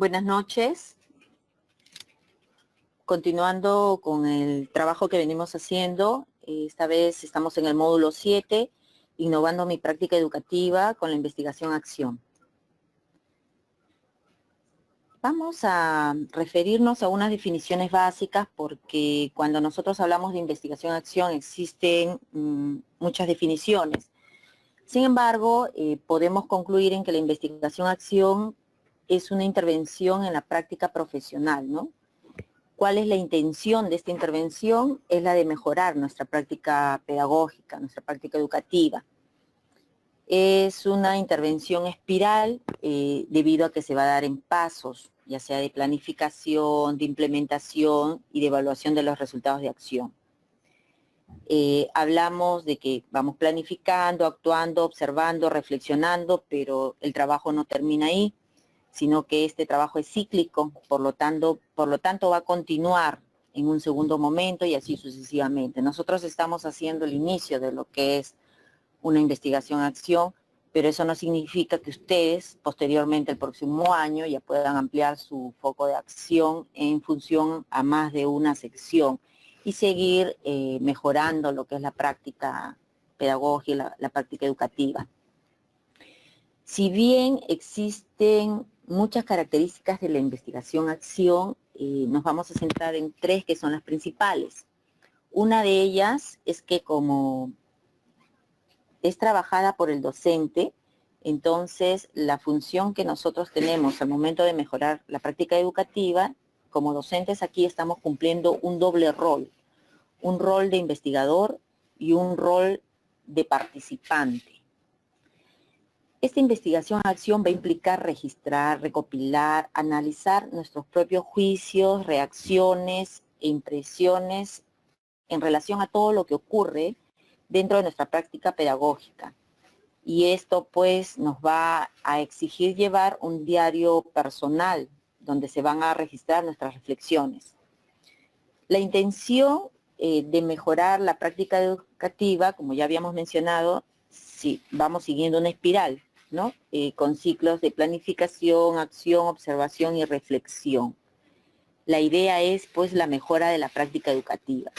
Buenas noches. Continuando con el trabajo que venimos haciendo, esta vez estamos en el módulo 7, innovando mi práctica educativa con la investigación-acción. Vamos a referirnos a unas definiciones básicas porque cuando nosotros hablamos de investigación-acción existen muchas definiciones. Sin embargo, podemos concluir en que la investigación-acción es una intervención en la práctica profesional, ¿no? ¿Cuál es la intención de esta intervención? Es la de mejorar nuestra práctica pedagógica, nuestra práctica educativa. Es una intervención espiral debido a que se va a dar en pasos, ya sea de planificación, de implementación y de evaluación de los resultados de acción. Hablamos de que vamos planificando, actuando, observando, reflexionando, pero el trabajo no termina ahí, sino que este trabajo es cíclico, por lo tanto va a continuar en un segundo momento y así sucesivamente. Nosotros estamos haciendo el inicio de lo que es una investigación-acción, pero eso no significa que ustedes posteriormente el próximo año ya puedan ampliar su foco de acción en función a más de una sección y seguir mejorando lo que es la práctica pedagógica, la práctica educativa. Si bien existen muchas características de la investigación-acción, nos vamos a centrar en tres que son las principales. Una de ellas es que como es trabajada por el docente, entonces la función que nosotros tenemos al momento de mejorar la práctica educativa, como docentes aquí estamos cumpliendo un doble rol, un rol de investigador y un rol de participante. Esta investigación-acción va a implicar registrar, recopilar, analizar nuestros propios juicios, reacciones e impresiones en relación a todo lo que ocurre dentro de nuestra práctica pedagógica. Y esto pues nos va a exigir llevar un diario personal donde se van a registrar nuestras reflexiones. La intención de mejorar la práctica educativa, como ya habíamos mencionado, sí, vamos siguiendo una espiral, ¿no? Con ciclos de planificación, acción, observación y reflexión. La idea es, pues, la mejora de la práctica educativa.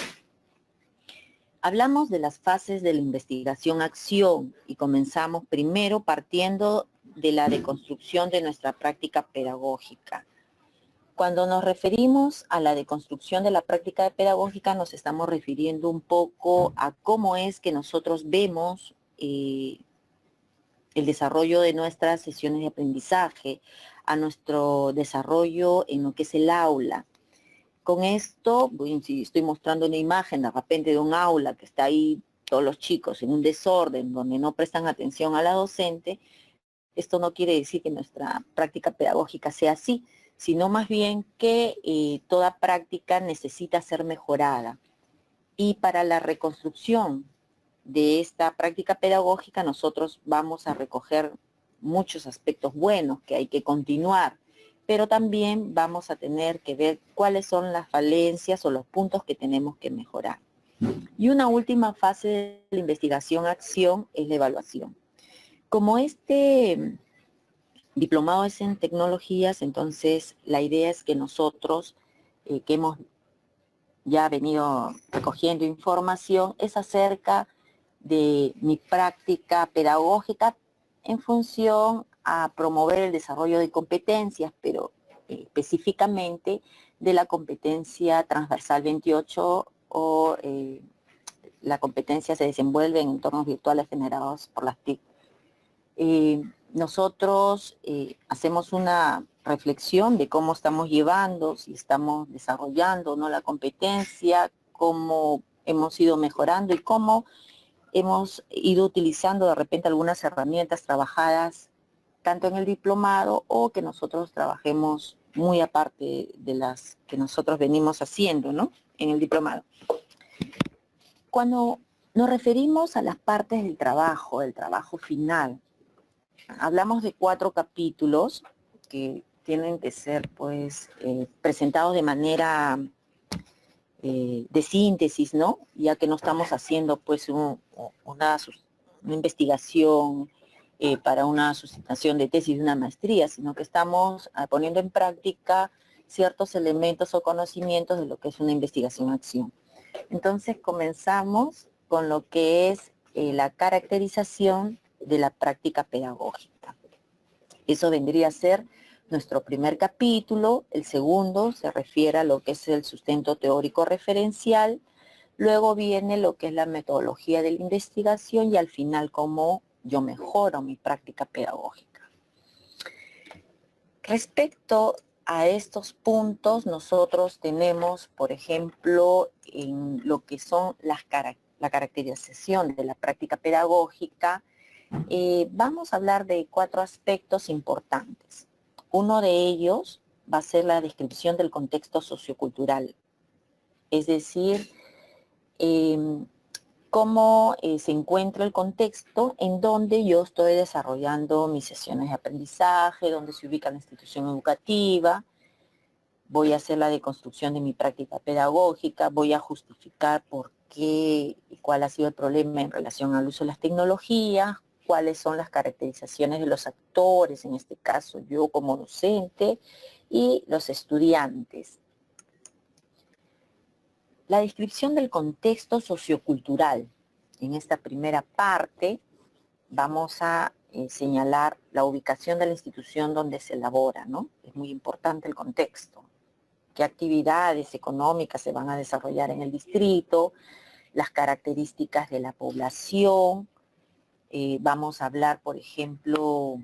Hablamos de las fases de la investigación-acción y comenzamos primero partiendo de la deconstrucción de nuestra práctica pedagógica. Cuando nos referimos a la deconstrucción de la práctica pedagógica, nos estamos refiriendo un poco a cómo es que nosotros vemos el desarrollo de nuestras sesiones de aprendizaje, a nuestro desarrollo en lo que es el aula. Con esto, si estoy mostrando una imagen de repente de un aula que está ahí todos los chicos en un desorden, donde no prestan atención a la docente, esto no quiere decir que nuestra práctica pedagógica sea así, sino más bien que toda práctica necesita ser mejorada. Y para la reconstrucción de esta práctica pedagógica nosotros vamos a recoger muchos aspectos buenos que hay que continuar, pero también vamos a tener que ver cuáles son las falencias o los puntos que tenemos que mejorar. Y una última fase de la investigación-acción es la evaluación. Como este diplomado es en tecnologías, entonces la idea es que nosotros, que hemos ya venido recogiendo información, es acerca de mi práctica pedagógica en función a promover el desarrollo de competencias, pero específicamente de la competencia transversal 28 o la competencia se desenvuelve en entornos virtuales generados por las TIC. Nosotros hacemos una reflexión de cómo estamos llevando, si estamos desarrollando o no la competencia, cómo hemos ido mejorando y cómo hemos ido utilizando de repente algunas herramientas trabajadas tanto en el diplomado o que nosotros trabajemos muy aparte de las que nosotros venimos haciendo, ¿no? En el diplomado. Cuando nos referimos a las partes del trabajo final, hablamos de 4 capítulos que tienen que ser pues presentados de manera de síntesis, ¿no? Ya que no estamos haciendo pues una investigación para una sustentación de tesis de una maestría, sino que estamos poniendo en práctica ciertos elementos o conocimientos de lo que es una investigación-acción. Entonces comenzamos con lo que es la caracterización de la práctica pedagógica. Eso vendría a ser nuestro primer capítulo. El segundo se refiere a lo que es el sustento teórico referencial. Luego viene lo que es la metodología de la investigación y al final cómo yo mejoro mi práctica pedagógica. Respecto a estos puntos, nosotros tenemos, por ejemplo, en lo que son la caracterización de la práctica pedagógica, vamos a hablar de 4 aspectos importantes. Uno de ellos va a ser la descripción del contexto sociocultural, es decir, cómo se encuentra el contexto en donde yo estoy desarrollando mis sesiones de aprendizaje, donde se ubica la institución educativa. Voy a hacer la deconstrucción de mi práctica pedagógica, voy a justificar por qué y cuál ha sido el problema en relación al uso de las tecnologías, cuáles son las caracterizaciones de los actores, en este caso yo como docente, y los estudiantes. La descripción del contexto sociocultural. En esta primera parte vamos a señalar la ubicación de la institución donde se elabora, ¿no? Es muy importante el contexto. Qué actividades económicas se van a desarrollar en el distrito, las características de la población. Vamos a hablar, por ejemplo,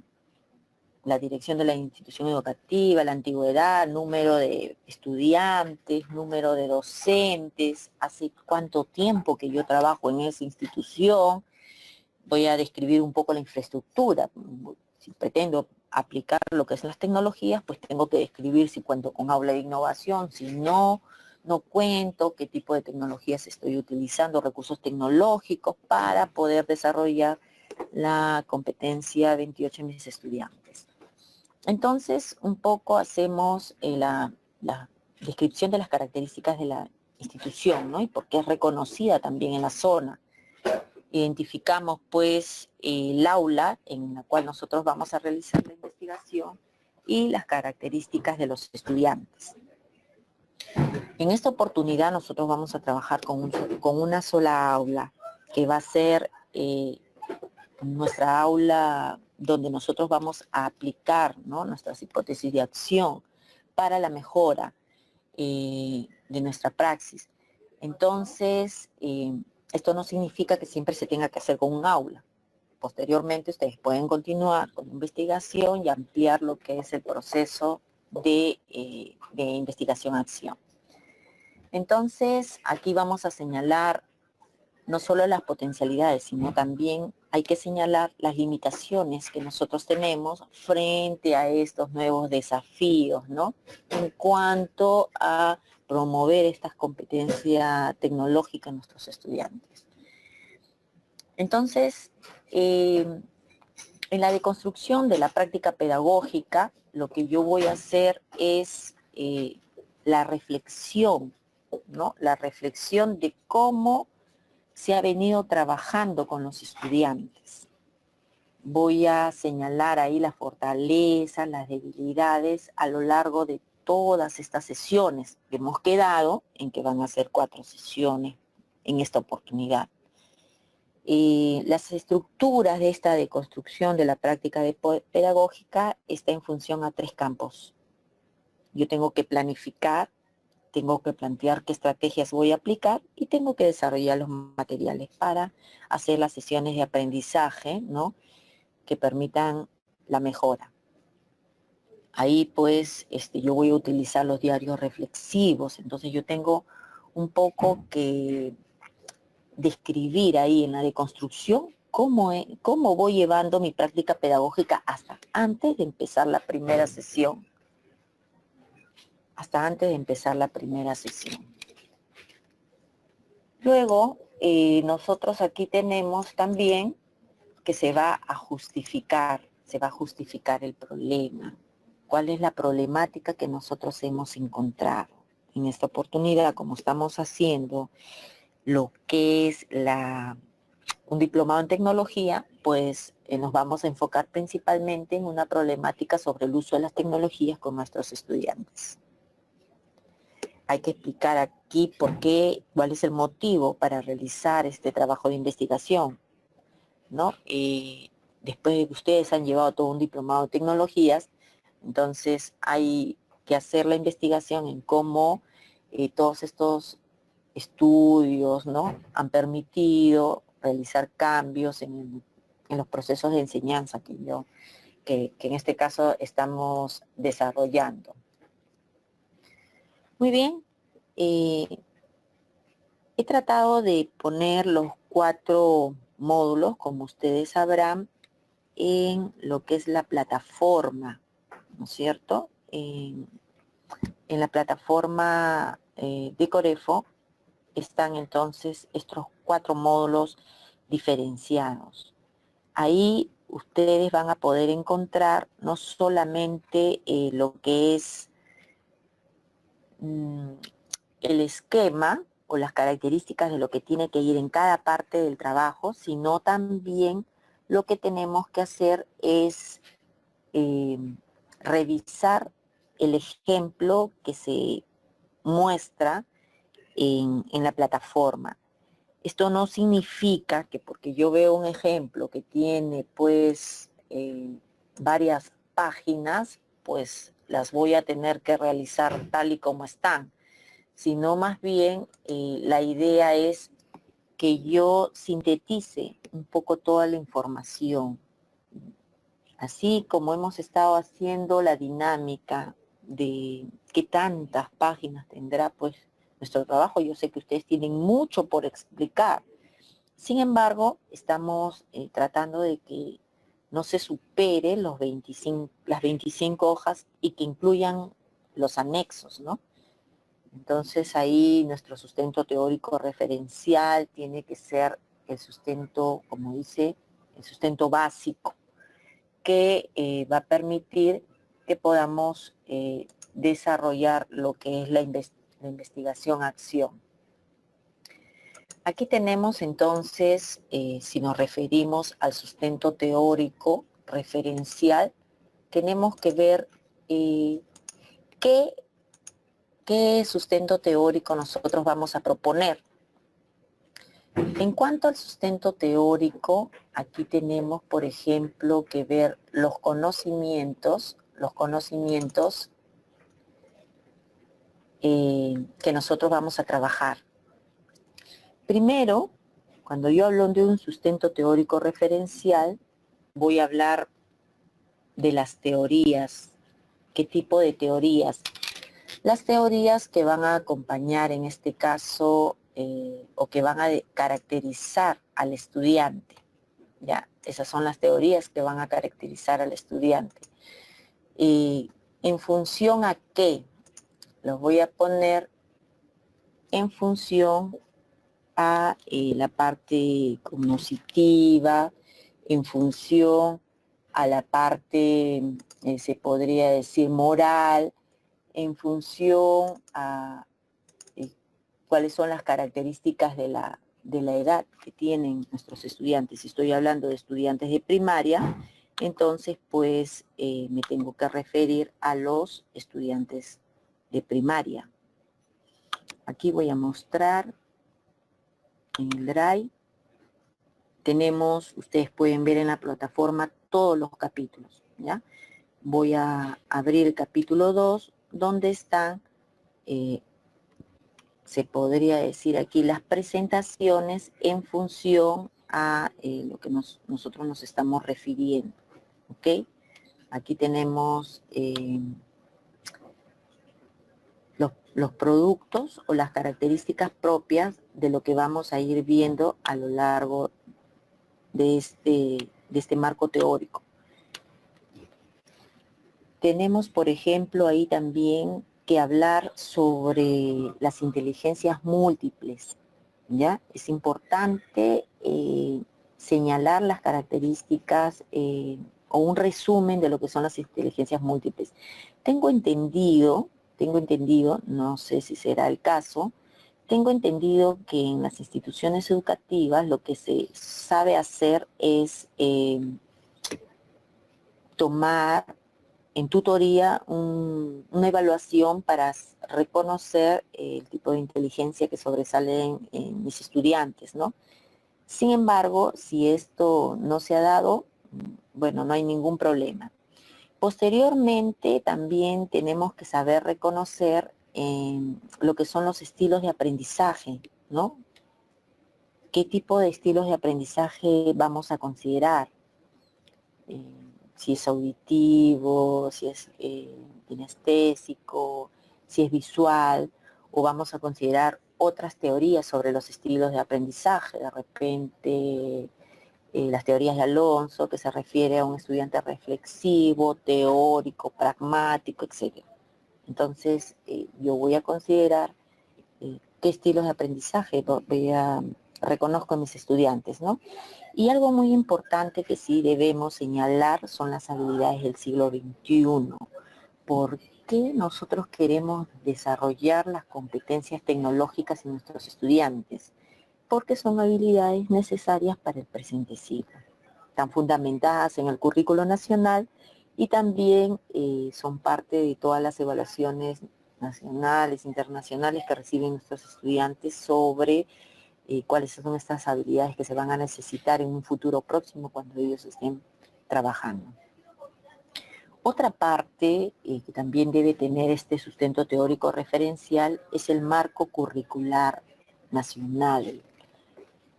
la dirección de la institución educativa, la antigüedad, número de estudiantes, número de docentes, hace cuánto tiempo que yo trabajo en esa institución. Voy a describir un poco la infraestructura. Si pretendo aplicar lo que son las tecnologías, pues tengo que describir si cuento con aula de innovación, si no cuento, qué tipo de tecnologías estoy utilizando, recursos tecnológicos para poder desarrollar la competencia 28 de mis estudiantes. Entonces, un poco hacemos la descripción de las características de la institución, ¿no? Y por qué es reconocida también en la zona. Identificamos, pues, el aula en la cual nosotros vamos a realizar la investigación y las características de los estudiantes. En esta oportunidad nosotros vamos a trabajar con una sola aula, que va a ser nuestra aula donde nosotros vamos a aplicar, ¿no?, nuestras hipótesis de acción para la mejora de nuestra praxis. Entonces, esto no significa que siempre se tenga que hacer con un aula. Posteriormente, ustedes pueden continuar con investigación y ampliar lo que es el proceso de investigación-acción. Entonces, aquí vamos a señalar no solo las potencialidades, sino también hay que señalar las limitaciones que nosotros tenemos frente a estos nuevos desafíos, ¿no?, en cuanto a promover estas competencias tecnológicas en nuestros estudiantes. Entonces, en la deconstrucción de la práctica pedagógica, lo que yo voy a hacer es la reflexión, ¿no?, la reflexión de cómo se ha venido trabajando con los estudiantes. Voy a señalar ahí las fortalezas, las debilidades a lo largo de todas estas sesiones que hemos quedado, en que van a ser 4 sesiones en esta oportunidad. Las estructuras de esta deconstrucción de la práctica pedagógica está en función a 3 campos. Yo tengo que planificar, tengo que plantear qué estrategias voy a aplicar y tengo que desarrollar los materiales para hacer las sesiones de aprendizaje, ¿no?, que permitan la mejora. Ahí, pues, yo voy a utilizar los diarios reflexivos. Entonces, yo tengo un poco que describir ahí en la deconstrucción cómo voy llevando mi práctica pedagógica hasta antes de empezar la primera sesión. Luego, nosotros aquí tenemos también que se va a justificar el problema. ¿Cuál es la problemática que nosotros hemos encontrado? En esta oportunidad, como estamos haciendo lo que es un diplomado en tecnología, pues nos vamos a enfocar principalmente en una problemática sobre el uso de las tecnologías con nuestros estudiantes. Hay que explicar aquí por qué, cuál es el motivo para realizar este trabajo de investigación, ¿no? Después de que ustedes han llevado todo un diplomado de tecnologías, entonces hay que hacer la investigación en cómo todos estos estudios, ¿no?, han permitido realizar cambios en los procesos de enseñanza que en este caso estamos desarrollando. Muy bien, he tratado de poner los 4 módulos, como ustedes sabrán, en lo que es la plataforma, ¿no es cierto? En la plataforma de Corefo están entonces estos 4 módulos diferenciados. Ahí ustedes van a poder encontrar no solamente lo que es el esquema o las características de lo que tiene que ir en cada parte del trabajo, sino también lo que tenemos que hacer es revisar el ejemplo que se muestra en la plataforma. Esto no significa que porque yo veo un ejemplo que tiene pues varias páginas, pues las voy a tener que realizar tal y como están, sino más bien la idea es que yo sintetice un poco toda la información. Así como hemos estado haciendo la dinámica de qué tantas páginas tendrá pues nuestro trabajo, yo sé que ustedes tienen mucho por explicar. Sin embargo, estamos tratando de que no se supere las 25 hojas y que incluyan los anexos, ¿no? Entonces ahí nuestro sustento teórico referencial tiene que ser el sustento, como dice, el sustento básico, que va a permitir que podamos desarrollar lo que es la investigación-acción. Aquí tenemos entonces, si nos referimos al sustento teórico referencial, tenemos que ver qué sustento teórico nosotros vamos a proponer. En cuanto al sustento teórico, aquí tenemos, por ejemplo, que ver los conocimientos que nosotros vamos a trabajar. Primero, cuando yo hablo de un sustento teórico referencial, voy a hablar de las teorías. ¿Qué tipo de teorías? Las teorías que van a acompañar en este caso o que van a caracterizar al estudiante. Ya, esas son las teorías que van a caracterizar al estudiante. Y en función a qué, los voy a poner en función a la parte cognitiva, en función a la parte, se podría decir, moral, en función a cuáles son las características de la edad que tienen nuestros estudiantes. Si estoy hablando de estudiantes de primaria, entonces pues me tengo que referir a los estudiantes de primaria. Aquí voy a mostrar en el Drive. Tenemos, ustedes pueden ver en la plataforma todos los capítulos, ¿ya? Voy a abrir el capítulo 2, donde están, se podría decir aquí, las presentaciones en función a lo que nosotros nos estamos refiriendo, ¿ok? Aquí tenemos los productos o las características propias de lo que vamos a ir viendo a lo largo de este marco teórico. Tenemos, por ejemplo, ahí también que hablar sobre las inteligencias múltiples, ¿ya? Es importante señalar las características o un resumen de lo que son las inteligencias múltiples. Tengo entendido, no sé si será el caso, tengo entendido que en las instituciones educativas lo que se sabe hacer es tomar en tutoría una evaluación para reconocer el tipo de inteligencia que sobresale en mis estudiantes, ¿no? Sin embargo, si esto no se ha dado, bueno, no hay ningún problema. Posteriormente, también tenemos que saber reconocer lo que son los estilos de aprendizaje, ¿no? ¿Qué tipo de estilos de aprendizaje vamos a considerar? Si es auditivo, si es kinestésico, si es visual, o vamos a considerar otras teorías sobre los estilos de aprendizaje, de repente las teorías de Alonso, que se refiere a un estudiante reflexivo, teórico, pragmático, etc. Entonces, yo voy a considerar qué estilos de aprendizaje reconozco en mis estudiantes, ¿no? Y algo muy importante que sí debemos señalar son las habilidades del siglo XXI. ¿Por qué nosotros queremos desarrollar las competencias tecnológicas en nuestros estudiantes? Porque son habilidades necesarias para el presente siglo. Están fundamentadas en el currículo nacional y también son parte de todas las evaluaciones nacionales, internacionales que reciben nuestros estudiantes sobre cuáles son estas habilidades que se van a necesitar en un futuro próximo cuando ellos estén trabajando. Otra parte que también debe tener este sustento teórico referencial es el marco curricular nacional.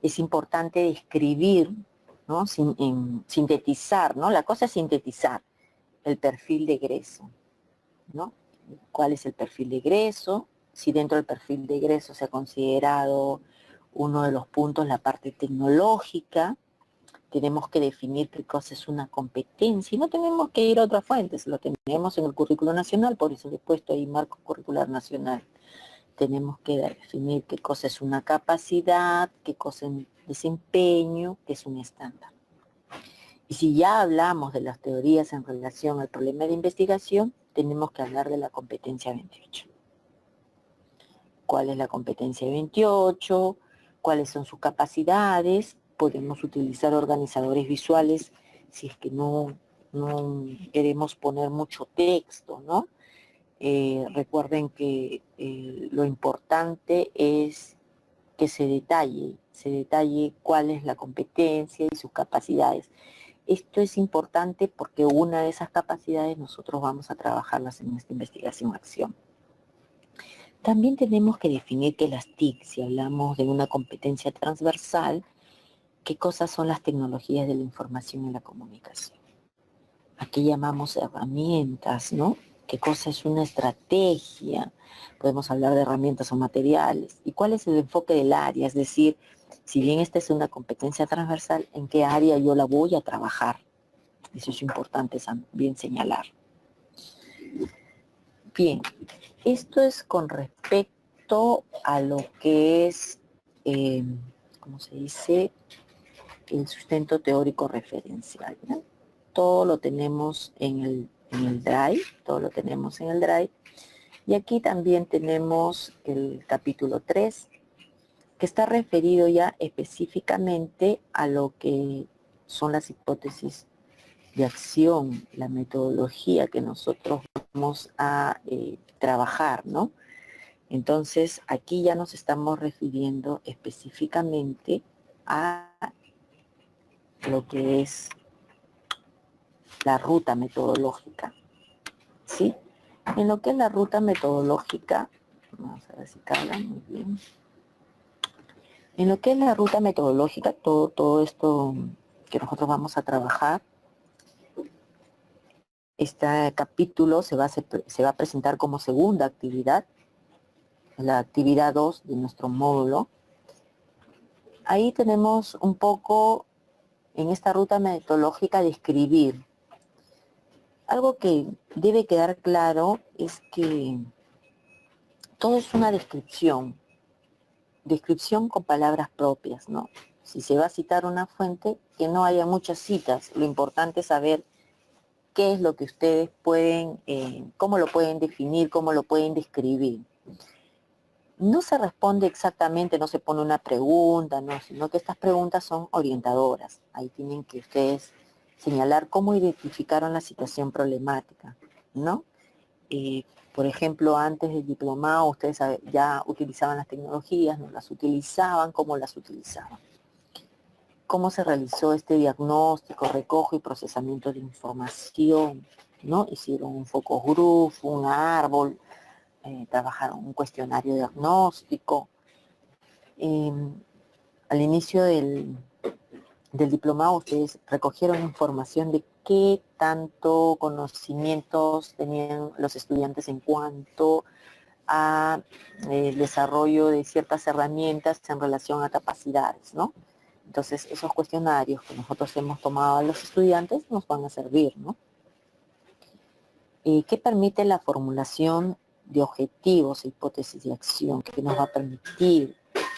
Es importante describir, ¿no? Sintetizar, ¿no? La cosa es sintetizar el perfil de egreso, ¿no? ¿Cuál es el perfil de egreso? Si dentro del perfil de egreso se ha considerado uno de los puntos la parte tecnológica, tenemos que definir qué cosa es una competencia y no tenemos que ir a otras fuentes, lo tenemos en el currículo nacional, por eso he puesto ahí marco curricular nacional. Tenemos que definir qué cosa es una capacidad, qué cosa es un desempeño, qué es un estándar. Y si ya hablamos de las teorías en relación al problema de investigación, tenemos que hablar de la competencia 28. ¿Cuál es la competencia 28? ¿Cuáles son sus capacidades? Podemos utilizar organizadores visuales si es que no queremos poner mucho texto, ¿no? Recuerden que lo importante es que se detalle cuál es la competencia y sus capacidades. Esto es importante porque una de esas capacidades nosotros vamos a trabajarlas en esta investigación-acción. También tenemos que definir qué es las TIC, si hablamos de una competencia transversal, qué cosas son las tecnologías de la información y la comunicación. ¿A qué llamamos herramientas, no? ¿Qué cosa es una estrategia? Podemos hablar de herramientas o materiales. ¿Y cuál es el enfoque del área? Es decir, si bien esta es una competencia transversal, ¿en qué área yo la voy a trabajar? Eso es importante también señalar. Bien, esto es con respecto a lo que es, ¿cómo se dice? El sustento teórico referencial, ¿no? Todo lo tenemos en el Drive, todo lo tenemos en el Drive. Y aquí también tenemos el capítulo 3, que está referido ya específicamente a lo que son las hipótesis de acción, la metodología que nosotros vamos a trabajar, ¿no? Entonces, aquí ya nos estamos refiriendo específicamente a lo que es la ruta metodológica, ¿sí? En lo que es la ruta metodológica, vamos a ver si carga muy bien. En lo que es la ruta metodológica, todo esto que nosotros vamos a trabajar, este capítulo se va a presentar como segunda actividad, la actividad 2 de nuestro módulo. Ahí tenemos un poco, en esta ruta metodológica, describir. Algo que debe quedar claro es que todo es una descripción con palabras propias, ¿no? Si se va a citar una fuente, que no haya muchas citas. Lo importante es saber qué es lo que ustedes pueden, cómo lo pueden definir, cómo lo pueden describir. No se responde exactamente, no se pone una pregunta, no, sino que estas preguntas son orientadoras. Ahí tienen que ustedes señalar cómo identificaron la situación problemática, ¿no? Por ejemplo, antes del diplomado ustedes ya utilizaban las tecnologías, no las utilizaban, cómo las utilizaban. Cómo se realizó este diagnóstico, recojo y procesamiento de información, ¿no? Hicieron un focus group, un árbol, trabajaron un cuestionario diagnóstico. Al inicio del diplomado ustedes recogieron información de qué tanto conocimientos tenían los estudiantes en cuanto a el desarrollo de ciertas herramientas en relación a capacidades, ¿no? Entonces, esos cuestionarios que nosotros hemos tomado a los estudiantes nos van a servir, ¿no? ¿Qué permite la formulación de objetivos e hipótesis de acción? ¿Qué nos va a permitir?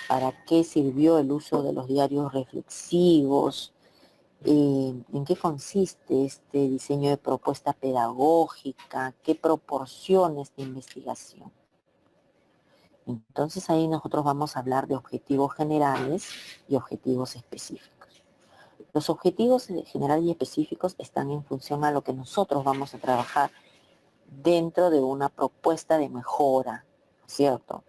¿Para qué sirvió el uso de los diarios reflexivos? ¿En qué consiste este diseño de propuesta pedagógica? ¿Qué proporciona esta investigación? Entonces ahí nosotros vamos a hablar de objetivos generales y objetivos específicos. Los objetivos generales y específicos están en función a lo que nosotros vamos a trabajar dentro de una propuesta de mejora, ¿cierto?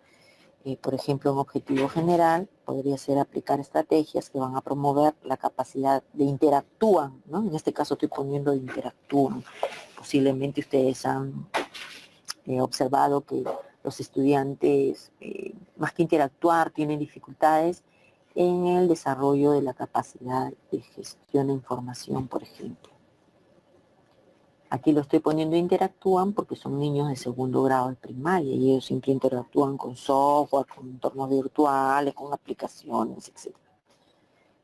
Por ejemplo, un objetivo general podría ser aplicar estrategias que van a promover la capacidad de interactúan, ¿no? En este caso estoy poniendo de interactúan. Posiblemente ustedes han observado que los estudiantes, más que interactuar, tienen dificultades en el desarrollo de la capacidad de gestión de información, por ejemplo. Aquí lo estoy poniendo interactúan porque son niños de segundo grado de primaria y ellos siempre interactúan con software, con entornos virtuales, con aplicaciones, etc.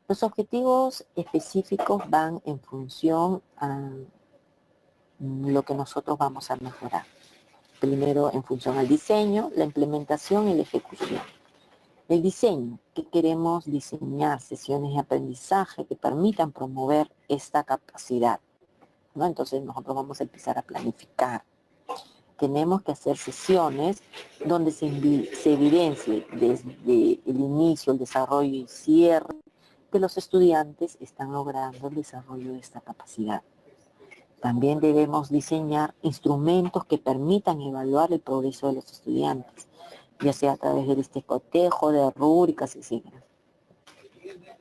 Los objetivos específicos van en función a lo que nosotros vamos a mejorar. Primero en función al diseño, la implementación y la ejecución. El diseño, que queremos diseñar sesiones de aprendizaje que permitan promover esta capacidad, ¿no? Entonces nosotros vamos a empezar a planificar. Tenemos que hacer sesiones donde se evidencie desde el inicio, el desarrollo y cierre que los estudiantes están logrando el desarrollo de esta capacidad. También debemos diseñar instrumentos que permitan evaluar el progreso de los estudiantes, ya sea a través del cotejo, de rúbricas, etc.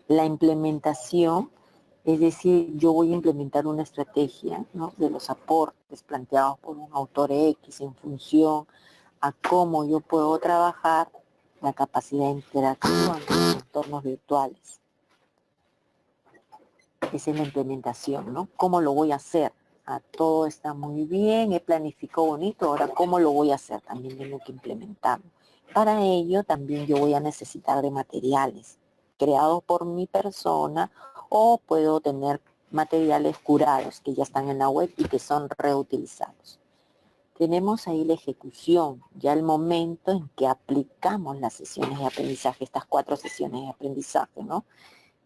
La implementación, es decir, yo voy a implementar una estrategia, ¿no?, de los aportes planteados por un autor X en función a cómo yo puedo trabajar la capacidad interactiva en los entornos virtuales. Esa es la implementación, ¿no? ¿Cómo lo voy a hacer? Todo está muy bien, he planificado bonito, ahora ¿cómo lo voy a hacer? También tengo que implementarlo. Para ello también yo voy a necesitar de materiales creados por mi persona o puedo tener materiales curados que ya están en la web y que son reutilizados. Tenemos ahí la ejecución, ya el momento en que aplicamos las sesiones de aprendizaje, estas 4 sesiones de aprendizaje, ¿no?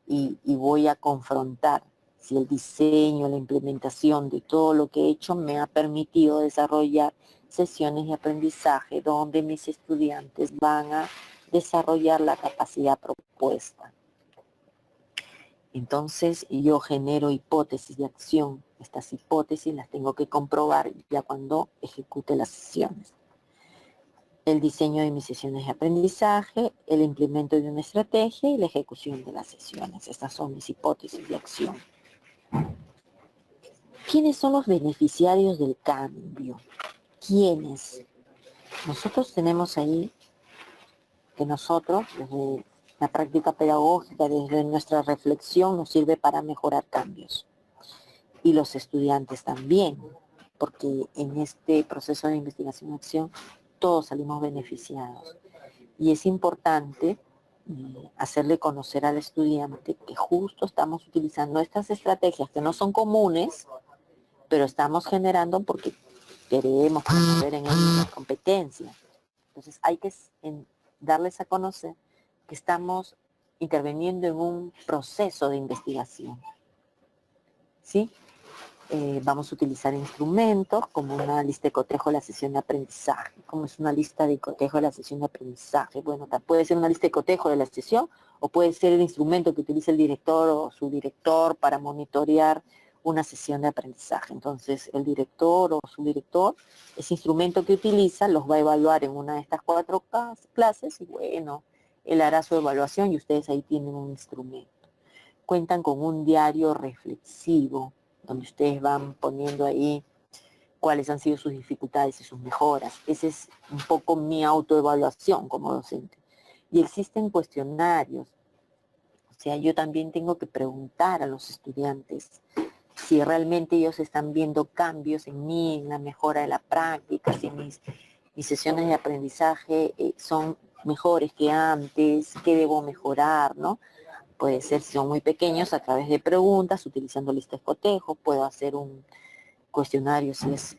Y voy a confrontar si el diseño, la implementación de todo lo que he hecho me ha permitido desarrollar sesiones de aprendizaje donde mis estudiantes van a desarrollar la capacidad propuesta. Entonces yo genero hipótesis de acción. Estas hipótesis las tengo que comprobar ya cuando ejecute las sesiones. El diseño de mis sesiones de aprendizaje, el implemento de una estrategia y la ejecución de las sesiones. Estas son mis hipótesis de acción. ¿Quiénes son los beneficiarios del cambio? ¿Quiénes? Nosotros tenemos ahí que nosotros, desde la práctica pedagógica, desde nuestra reflexión, nos sirve para mejorar cambios. Y los estudiantes también, porque en este proceso de investigación-acción todos salimos beneficiados. Y es importante hacerle conocer al estudiante que justo estamos utilizando estas estrategias que no son comunes, pero estamos generando porque queremos promover en ellos las competencias. Entonces hay que darles a conocer que estamos interviniendo en un proceso de investigación. ¿Sí? Vamos a utilizar instrumentos como una lista de cotejo de la sesión de aprendizaje. ¿Cómo es una lista de cotejo de la sesión de aprendizaje? Bueno, puede ser una lista de cotejo de la sesión o puede ser el instrumento que utiliza el director o su director para monitorear una sesión de aprendizaje. Entonces, el director o subdirector, ese instrumento que utiliza, los va a evaluar en una de estas 4 clases y bueno, él hará su evaluación y ustedes ahí tienen un instrumento. Cuentan con un diario reflexivo, donde ustedes van poniendo ahí cuáles han sido sus dificultades y sus mejoras. Esa es un poco mi autoevaluación como docente. Y existen cuestionarios. O sea, yo también tengo que preguntar a los estudiantes si realmente ellos están viendo cambios en mí, en la mejora de la práctica, si mis sesiones de aprendizaje son mejores que antes, qué debo mejorar, ¿no? Puede ser, si son muy pequeños, a través de preguntas, utilizando listas de cotejo, puedo hacer un cuestionario si es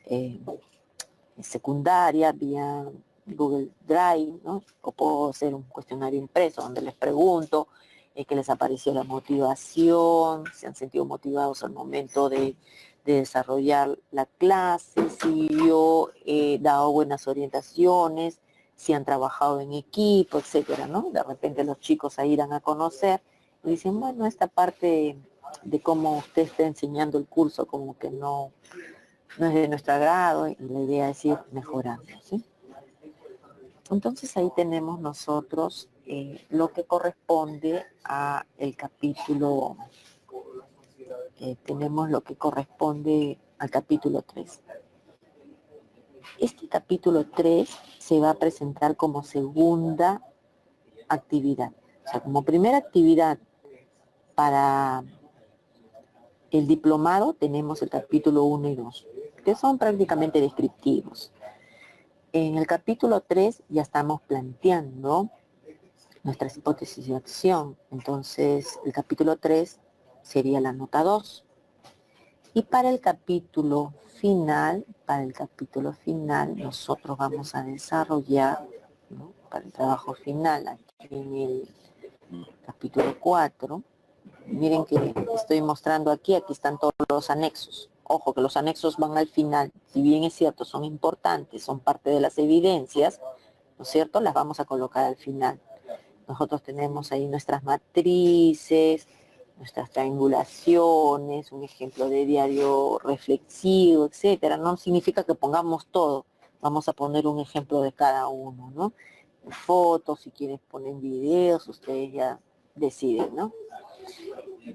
secundaria, vía Google Drive, ¿no? O puedo hacer un cuestionario impreso donde les pregunto qué les apareció la motivación, si han sentido motivados al momento de desarrollar la clase, si yo he dado buenas orientaciones, si han trabajado en equipo, etcétera, ¿no? De repente los chicos ahí irán a conocer y dicen, bueno, esta parte de cómo usted está enseñando el curso como que no es de nuestro agrado y la idea es ir mejorando, ¿sí? Entonces ahí tenemos nosotros lo que corresponde a el capítulo, tenemos lo que corresponde al capítulo 3. Este capítulo 3 se va a presentar como segunda actividad. O sea, como primera actividad para el diplomado tenemos el capítulo 1 y 2, que son prácticamente descriptivos. En el capítulo 3 ya estamos planteando nuestras hipótesis de acción. Entonces, el capítulo 3 sería la nota 2. Y para el capítulo final, nosotros vamos a desarrollar, ¿no? Para el trabajo final, aquí en el capítulo 4, miren que estoy mostrando aquí están todos los anexos. Ojo que los anexos van al final, si bien es cierto, son importantes, son parte de las evidencias, ¿no es cierto? Las vamos a colocar al final. Nosotros tenemos ahí nuestras matrices, nuestras triangulaciones, un ejemplo de diario reflexivo, etcétera. No significa que pongamos todo, vamos a poner un ejemplo de cada uno, ¿no? Fotos, si quieren poner videos, ustedes ya deciden, ¿no?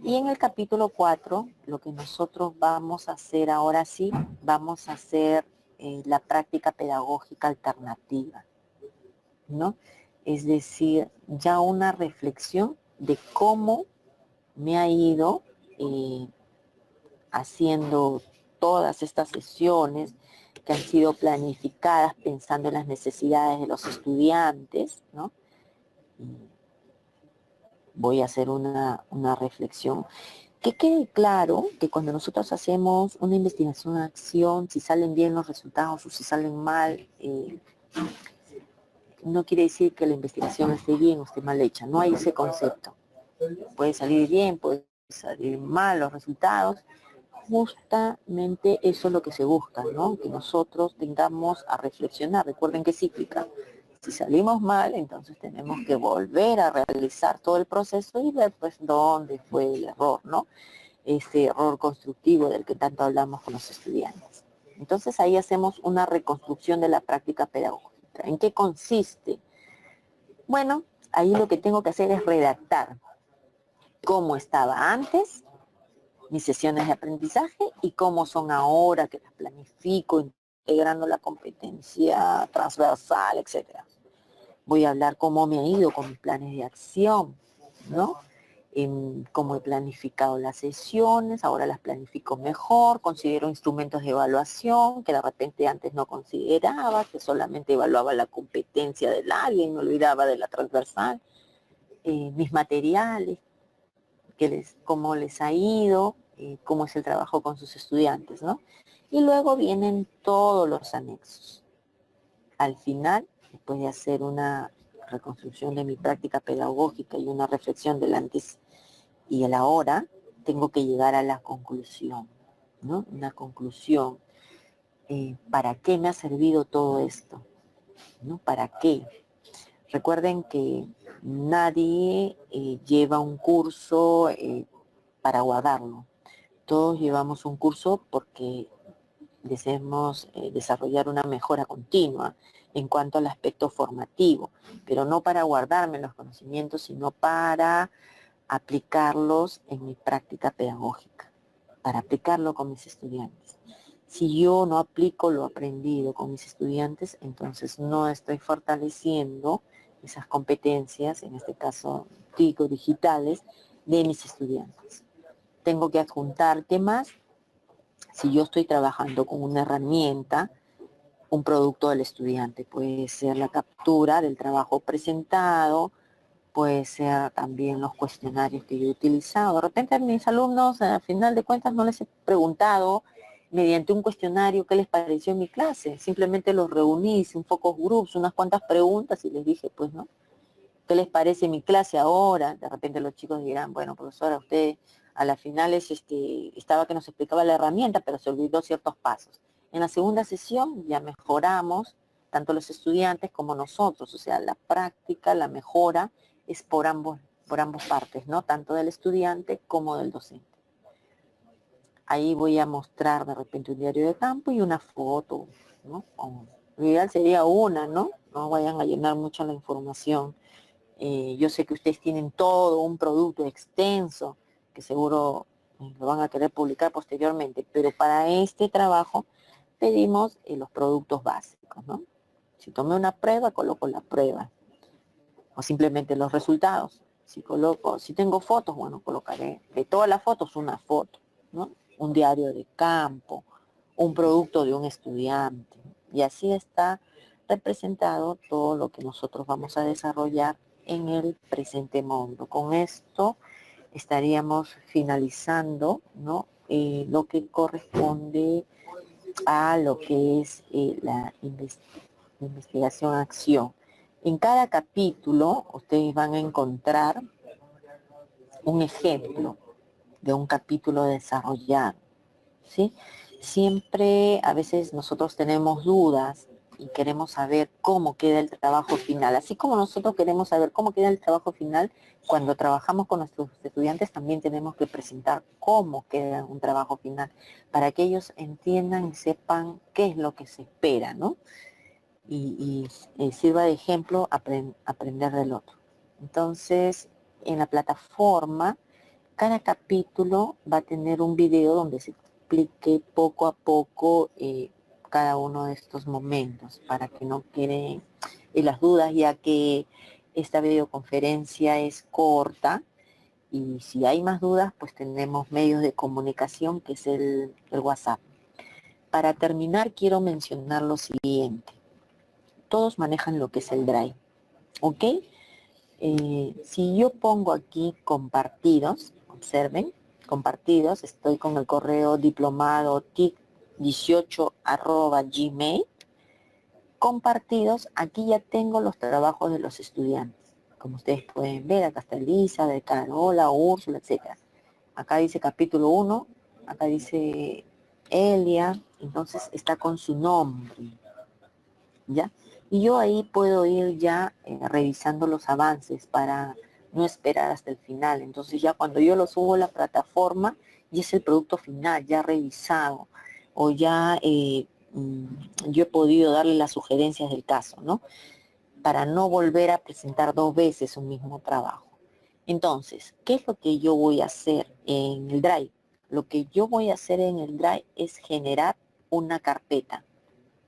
Y en el capítulo 4, lo que nosotros vamos a hacer ahora sí, vamos a hacer la práctica pedagógica alternativa, ¿no? Es decir, ya una reflexión de cómo me ha ido haciendo todas estas sesiones que han sido planificadas pensando en las necesidades de los estudiantes, ¿no? Voy a hacer una reflexión. Que quede claro que cuando nosotros hacemos una investigación de acción, si salen bien los resultados o si salen mal, no quiere decir que la investigación esté bien o esté mal hecha, no hay ese concepto. Puede salir bien, puede salir mal los resultados. Justamente eso es lo que se busca, ¿no? Que nosotros tengamos a reflexionar. Recuerden que es cíclica. Si salimos mal, entonces tenemos que volver a realizar todo el proceso y ver pues dónde fue el error, ¿no? Este error constructivo del que tanto hablamos con los estudiantes. Entonces ahí hacemos una reconstrucción de la práctica pedagógica. ¿En qué consiste? Bueno, ahí lo que tengo que hacer es redactar cómo estaba antes mis sesiones de aprendizaje y cómo son ahora que las planifico, integrando la competencia transversal, etcétera. Voy a hablar cómo me ha ido con mis planes de acción, ¿no? Cómo he planificado las sesiones, ahora las planifico mejor, considero instrumentos de evaluación que de repente antes no consideraba, que solamente evaluaba la competencia del área y me olvidaba de la transversal, mis materiales, cómo les ha ido, cómo es el trabajo con sus estudiantes, ¿no? Y luego vienen todos los anexos. Al final, después de hacer una reconstrucción de mi práctica pedagógica y una reflexión del antes y el ahora, tengo que llegar a la conclusión, ¿no? Una conclusión. ¿Para qué me ha servido todo esto? ¿No? ¿Para qué? Recuerden que nadie lleva un curso para guardarlo. Todos llevamos un curso porque deseamos desarrollar una mejora continua en cuanto al aspecto formativo, pero no para guardarme los conocimientos, sino para aplicarlos en mi práctica pedagógica, para aplicarlo con mis estudiantes. Si yo no aplico lo aprendido con mis estudiantes, entonces no estoy fortaleciendo esas competencias, en este caso TIC o digitales, de mis estudiantes. Tengo que adjuntar, ¿qué más? Si yo estoy trabajando con una herramienta, un producto del estudiante, puede ser la captura del trabajo presentado, puede ser también los cuestionarios que yo he utilizado. De repente a mis alumnos, al final de cuentas, no les he preguntado mediante un cuestionario qué les pareció en mi clase. Simplemente los reuní, hice un focus groups, unas cuantas preguntas y les dije, pues, ¿no? ¿Qué les parece mi clase ahora? De repente los chicos dirán, bueno, profesora, usted a las finales estaba que nos explicaba la herramienta, pero se olvidó ciertos pasos. En la segunda sesión ya mejoramos, tanto los estudiantes como nosotros, o sea, la práctica, la mejora es por ambos partes, ¿no? Tanto del estudiante como del docente. Ahí voy a mostrar de repente un diario de campo y una foto, ¿no? Lo ideal sería una, ¿no? No vayan a llenar mucho la información. Yo sé que ustedes tienen todo un producto extenso que seguro lo van a querer publicar posteriormente, pero para este trabajo pedimos los productos básicos, ¿no? Si tomé una prueba, coloco la prueba. O simplemente los resultados. Si tengo fotos, bueno, colocaré de todas las fotos una foto, ¿no? Un diario de campo, un producto de un estudiante. Y así está representado todo lo que nosotros vamos a desarrollar en el presente módulo. Con esto estaríamos finalizando, ¿no? Lo que corresponde a lo que es la investigación-acción. En cada capítulo ustedes van a encontrar un ejemplo de un capítulo desarrollado, ¿sí? Siempre, a veces nosotros tenemos dudas y queremos saber cómo queda el trabajo final. Así como nosotros queremos saber cómo queda el trabajo final, cuando trabajamos con nuestros estudiantes también tenemos que presentar cómo queda un trabajo final, para que ellos entiendan y sepan qué es lo que se espera, ¿no? Y sirva de ejemplo aprender del otro. Entonces, en la plataforma, cada capítulo va a tener un video donde se explique poco a poco cada uno de estos momentos para que no queden las dudas, ya que esta videoconferencia es corta y si hay más dudas, pues tenemos medios de comunicación que es el WhatsApp. Para terminar, quiero mencionar lo siguiente. Todos manejan lo que es el Drive, ¿ok? Si yo pongo aquí compartidos, observen, compartidos, estoy con el correo diplomado tic18@gmail, compartidos, aquí ya tengo los trabajos de los estudiantes. Como ustedes pueden ver, acá está Elisa, de Carola, Úrsula, etc. Acá dice capítulo 1, acá dice Elia, entonces está con su nombre, ¿ya? Y yo ahí puedo ir ya revisando los avances para no esperar hasta el final. Entonces ya cuando yo lo subo a la plataforma, ya es el producto final, ya revisado, o ya yo he podido darle las sugerencias del caso, ¿no? Para no volver a presentar 2 veces un mismo trabajo. Entonces, ¿qué es lo que yo voy a hacer en el Drive? Lo que yo voy a hacer en el Drive es generar una carpeta,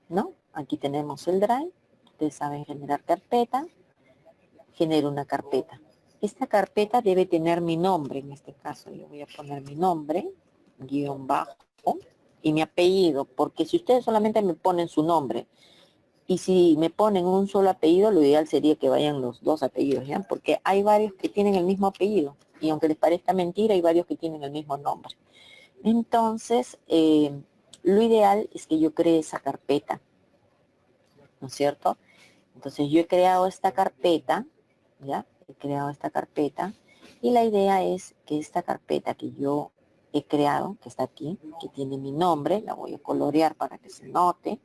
¿no? Aquí tenemos el Drive. Ustedes saben generar carpeta, genero una carpeta. Esta carpeta debe tener mi nombre, en este caso yo voy a poner mi nombre, guión bajo, y mi apellido, porque si ustedes solamente me ponen su nombre, y si me ponen un solo apellido, lo ideal sería que vayan los 2 apellidos, ¿ya? Porque hay varios que tienen el mismo apellido, y aunque les parezca mentira, hay varios que tienen el mismo nombre. Entonces, lo ideal es que yo cree esa carpeta, ¿no es cierto? Entonces yo he creado esta carpeta, ¿ya? He creado esta carpeta y la idea es que esta carpeta que yo he creado, que está aquí, que tiene mi nombre, la voy a colorear para que se note,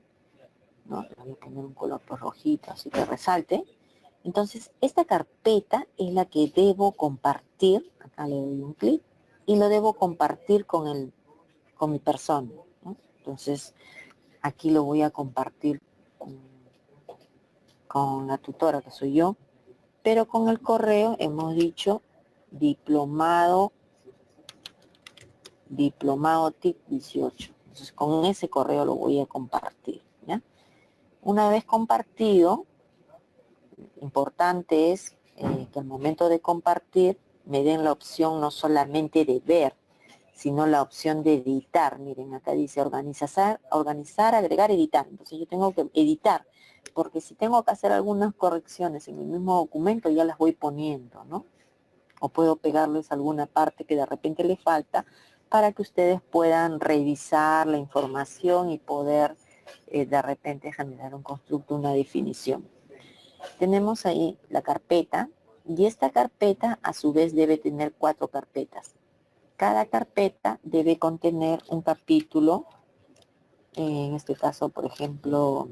¿no? Le voy a poner un color pues rojito, así que resalte. Entonces esta carpeta es la que debo compartir, acá le doy un clic, y lo debo compartir con el con mi persona, ¿no? Entonces, aquí lo voy a compartir con la tutora, que soy yo, pero con el correo hemos dicho diplomado TIC 18. Entonces, con ese correo lo voy a compartir, ¿ya? Una vez compartido, importante es que al momento de compartir me den la opción no solamente de ver, sino la opción de editar. Miren, acá dice organizar, agregar, editar. Entonces yo tengo que editar, porque si tengo que hacer algunas correcciones en el mismo documento, ya las voy poniendo, ¿no? O puedo pegarles alguna parte que de repente le falta para que ustedes puedan revisar la información y poder de repente generar un constructo, una definición. Tenemos ahí la carpeta, y esta carpeta a su vez debe tener 4 carpetas. Cada carpeta debe contener un capítulo, en este caso, por ejemplo,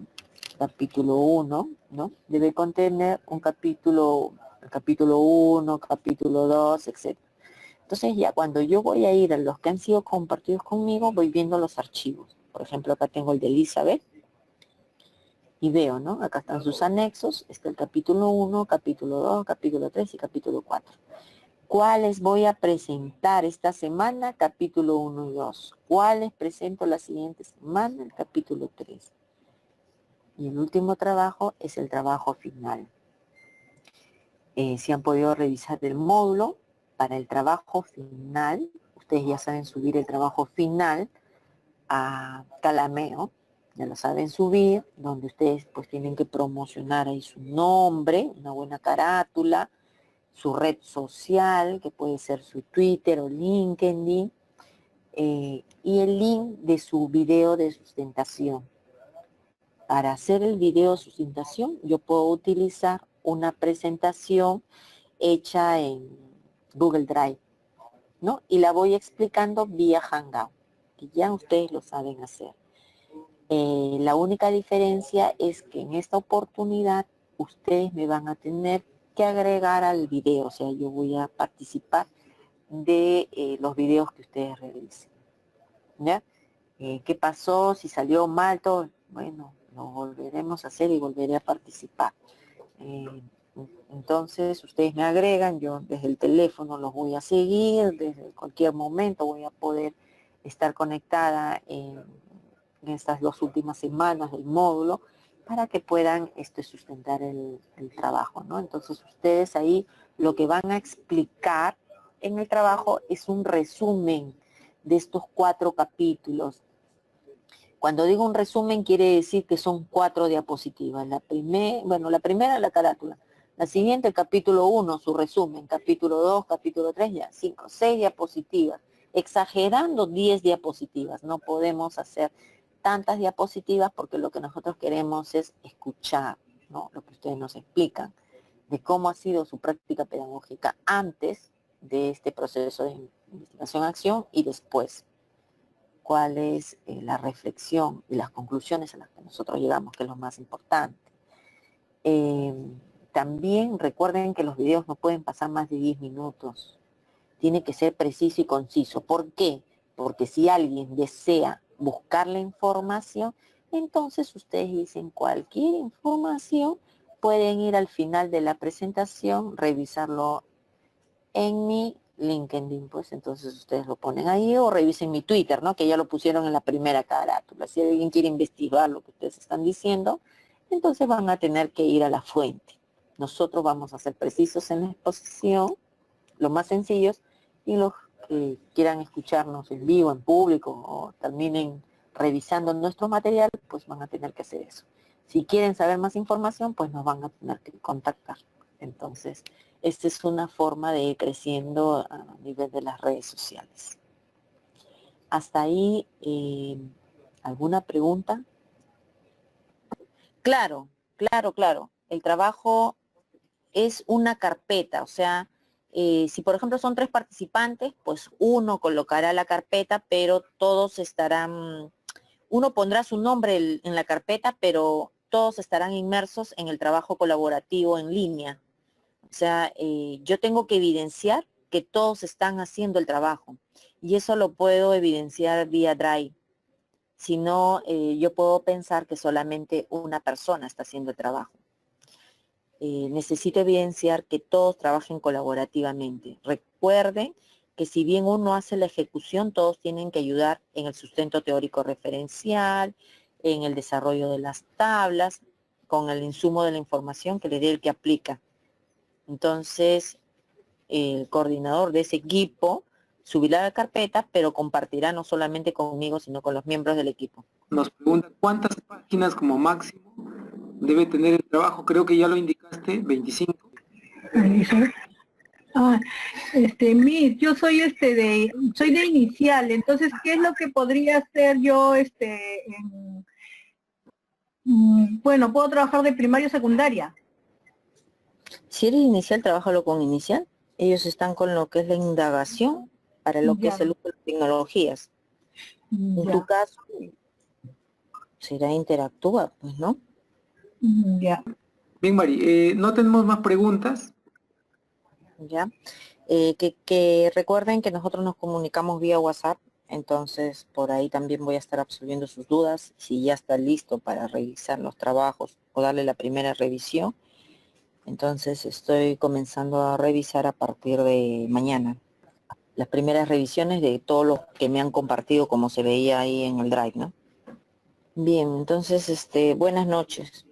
capítulo 1, ¿no? Debe contener un capítulo, el capítulo 1, capítulo 2, etc. Entonces ya cuando yo voy a ir a los que han sido compartidos conmigo, voy viendo los archivos. Por ejemplo, acá tengo el de Elizabeth, y veo, ¿no? Acá están sus anexos, está el capítulo 1, capítulo 2, capítulo 3 y capítulo 4. ¿Cuáles voy a presentar esta semana? Capítulo 1 y 2. ¿Cuáles presento la siguiente semana? El capítulo 3. Y el último trabajo es el trabajo final. Si han podido revisar el módulo, para el trabajo final, ustedes ya saben subir el trabajo final a Calameo, ya lo saben subir, donde ustedes pues tienen que promocionar ahí su nombre, una buena carátula, su red social, que puede ser su Twitter o LinkedIn, y el link de su video de sustentación. Para hacer el video de sustentación, yo puedo utilizar una presentación hecha en Google Drive, ¿no? Y la voy explicando vía Hangout, que ya ustedes lo saben hacer. La única diferencia es que en esta oportunidad ustedes me van a tener que agregar al video, o sea, yo voy a participar de los videos que ustedes realicen, ¿ya? ¿Qué pasó? Si salió mal, todo, bueno, lo volveremos a hacer y volveré a participar. Entonces, ustedes me agregan, yo desde el teléfono los voy a seguir, desde cualquier momento voy a poder estar conectada en estas 2 últimas semanas del módulo, para que puedan sustentar el trabajo, ¿no? Entonces ustedes ahí lo que van a explicar en el trabajo es un resumen de estos 4 capítulos. Cuando digo un resumen quiere decir que son 4 diapositivas. La primera la carátula. La siguiente, el capítulo 1, su resumen. Capítulo 2, capítulo 3, ya 5, 6 diapositivas. Exagerando 10 diapositivas. No podemos hacer tantas diapositivas porque lo que nosotros queremos es escuchar, ¿no? Lo que ustedes nos explican de cómo ha sido su práctica pedagógica antes de este proceso de investigación-acción y después. Cuál es la reflexión y las conclusiones a las que nosotros llegamos, que es lo más importante. También recuerden que los videos no pueden pasar más de 10 minutos. Tiene que ser preciso y conciso. ¿Por qué? Porque si alguien desea buscar la información, entonces ustedes dicen cualquier información, pueden ir al final de la presentación, revisarlo en mi LinkedIn, pues entonces ustedes lo ponen ahí, o revisen mi Twitter, ¿no? Que ya lo pusieron en la primera carátula. Si alguien quiere investigar lo que ustedes están diciendo, entonces van a tener que ir a la fuente. Nosotros vamos a ser precisos en la exposición, los más sencillos, y los que quieran escucharnos en vivo, en público, o terminen revisando nuestro material, pues van a tener que hacer eso. Si quieren saber más información, pues nos van a tener que contactar. Entonces, esta es una forma de ir creciendo a nivel de las redes sociales. Hasta ahí, ¿alguna pregunta? Claro. El trabajo es una carpeta, o sea, si por ejemplo son 3 participantes, pues uno colocará la carpeta, pero todos estarán, uno pondrá su nombre en la carpeta, pero todos estarán inmersos en el trabajo colaborativo en línea. O sea, yo tengo que evidenciar que todos están haciendo el trabajo. Y eso lo puedo evidenciar vía Drive. Si no, yo puedo pensar que solamente una persona está haciendo el trabajo. Necesito evidenciar que todos trabajen colaborativamente. Recuerden que si bien uno hace la ejecución, todos tienen que ayudar en el sustento teórico referencial, en el desarrollo de las tablas, con el insumo de la información que le dé el que aplica. Entonces, el coordinador de ese equipo subirá la carpeta, pero compartirá no solamente conmigo, sino con los miembros del equipo. Nos pregunta cuántas páginas como máximo debe tener el trabajo. Creo que ya lo indicaste, 25. Miss, yo soy soy de inicial, entonces, ¿qué es lo que podría hacer yo, bueno, puedo trabajar de primaria o secundaria? Si eres inicial, trabájalo con inicial. Ellos están con lo que es la indagación para lo que es el uso de las tecnologías. En tu caso, será interactúa, pues, ¿no? Ya. Bien, Mari, no tenemos más preguntas. Ya. Que recuerden que nosotros nos comunicamos vía WhatsApp, entonces por ahí también voy a estar absorbiendo sus dudas. Si ya está listo para revisar los trabajos o darle la primera revisión, entonces estoy comenzando a revisar a partir de mañana las primeras revisiones de todos los que me han compartido, como se veía ahí en el Drive, ¿no? Bien, entonces, buenas noches.